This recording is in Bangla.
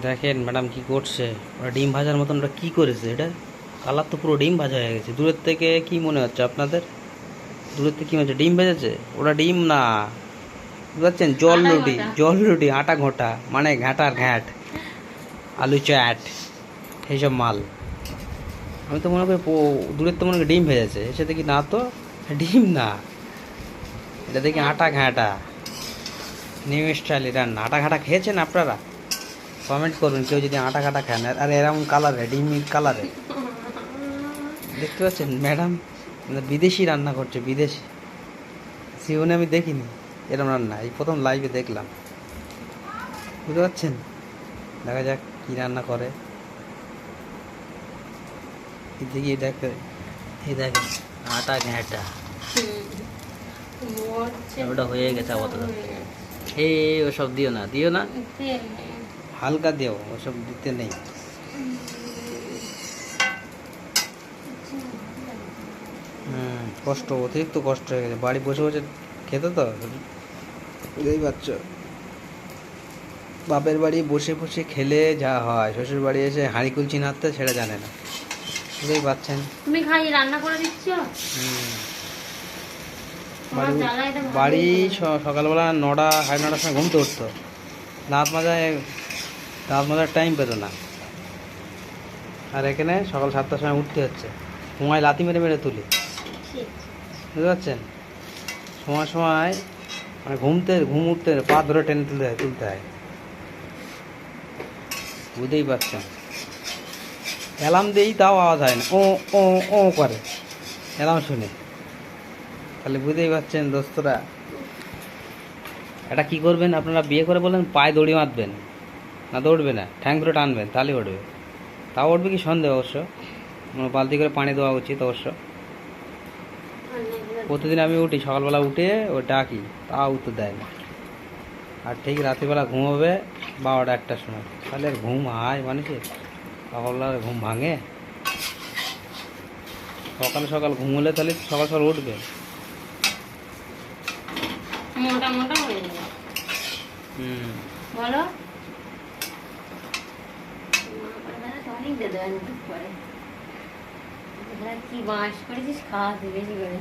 দেখেন ম্যাডাম কি করছে, ওরা ডিম ভাজার মতন ওরা কী করেছে। এটা কালার তো পুরো ডিম ভাজা হয়ে গেছে। দূরের থেকে কি মনে হচ্ছে আপনাদের? দূরের থেকে কী মনে হচ্ছে ডিম ভেজেছে? ওটা ডিম না, বুঝতে পারছেন? জল রুটি, জল রুটি, আটা ঘোটা, মানে ঘাটার ঘ্যাট, আলু চ্যাট, এইসব মাল। আমি তো মনে করি দূরের তো মনে করি ডিম ভেজেছে, এসে দেখি না তো, ডিম না, এটা দেখি আটা ঘাঁটা, নিউ স্টাইলে রান্না। আটা ঘাটা খেয়েছেন আপনারা? কমেন্ট করুন কেউ যদি আটা ঘাটা খান। আর এরকম কালারে, ডিমের কালারে, দেখতে পাচ্ছেন ম্যাডাম বিদেশি রান্না করছে, বিদেশি। জীবনে আমি দেখিনি এরকম রান্না, এই প্রথম লাইভে দেখলাম। বুঝতে পারছেন? দেখা যাক কী রান্না করে। দেখি দেখে, এই দেখেন আটা ঘ্যাঁটা, ওটা হয়ে গেছে আপাতত। এই ওসব দিও না, দিও না, হালকা দিও, ওসব দিতে নেই। কষ্ট, অতিরিক্ত কষ্ট হয়ে গেছে। বাড়ি বসে বসে খেতে তো, বুঝতেই পারছো, বাপের বাড়ি বসে বসে খেলে যা হয়, শ্বশুর বাড়ি এসে হাঁড়ি কুলচি নাড়তে সেটা জানে না। বুঝতেই পারছেন। তুমি খাই রান্না করে দিচ্ছ। বাড়ি সকালবেলা 9টা, 9:30টার সময় ঘুমতে উঠতো, দাঁত মাজার টাইম পেতো না। আর এখানে সকাল 7টার সময় উঠতে হচ্ছে, সময় লাথি মেরে মেরে তুলি। বুঝতে পারছেন? সময় সময় মানে ঘুম উঠতে পা ধরে টেনে তুলতে হয়। বুঝতেই পারছেন? অ্যালার্ম দিয়েই তাও আওয়াজ হয় না, ও ও ও করে অ্যালার্ম শুনে। তাহলে বুঝতেই পারছেন দোস্তরা, এটা কী করবেন আপনারা? বিয়ে করে বলেন পায়ে দড়ি মারবেন না, দৌড়বে না, ঠ্যাং ধরে টানবেন, তাহলে উঠবে। তাও উঠবে কি সন্দেহ, অবশ্য বালতি করে পানি দেওয়া উচিত অবশ্য। প্রতিদিন আমি উঠি সকালবেলা, উঠে ও ডাকি, তাও উত্তর দেয় না। আর ঠিক রাত্রিবেলা ঘুমোবে 12টা 1টার সময়, তাহলে আর ঘুম হয় মানুষের? সকালবেলা ঘুম ভাঙে? সকাল সকাল ঘুমোলে তাহলে সকাল সকাল উঠবে। মোটা মোটা হয়ে যাবে। বলো কি বাঁশ করেছিস, খাওয়া বেশি করে।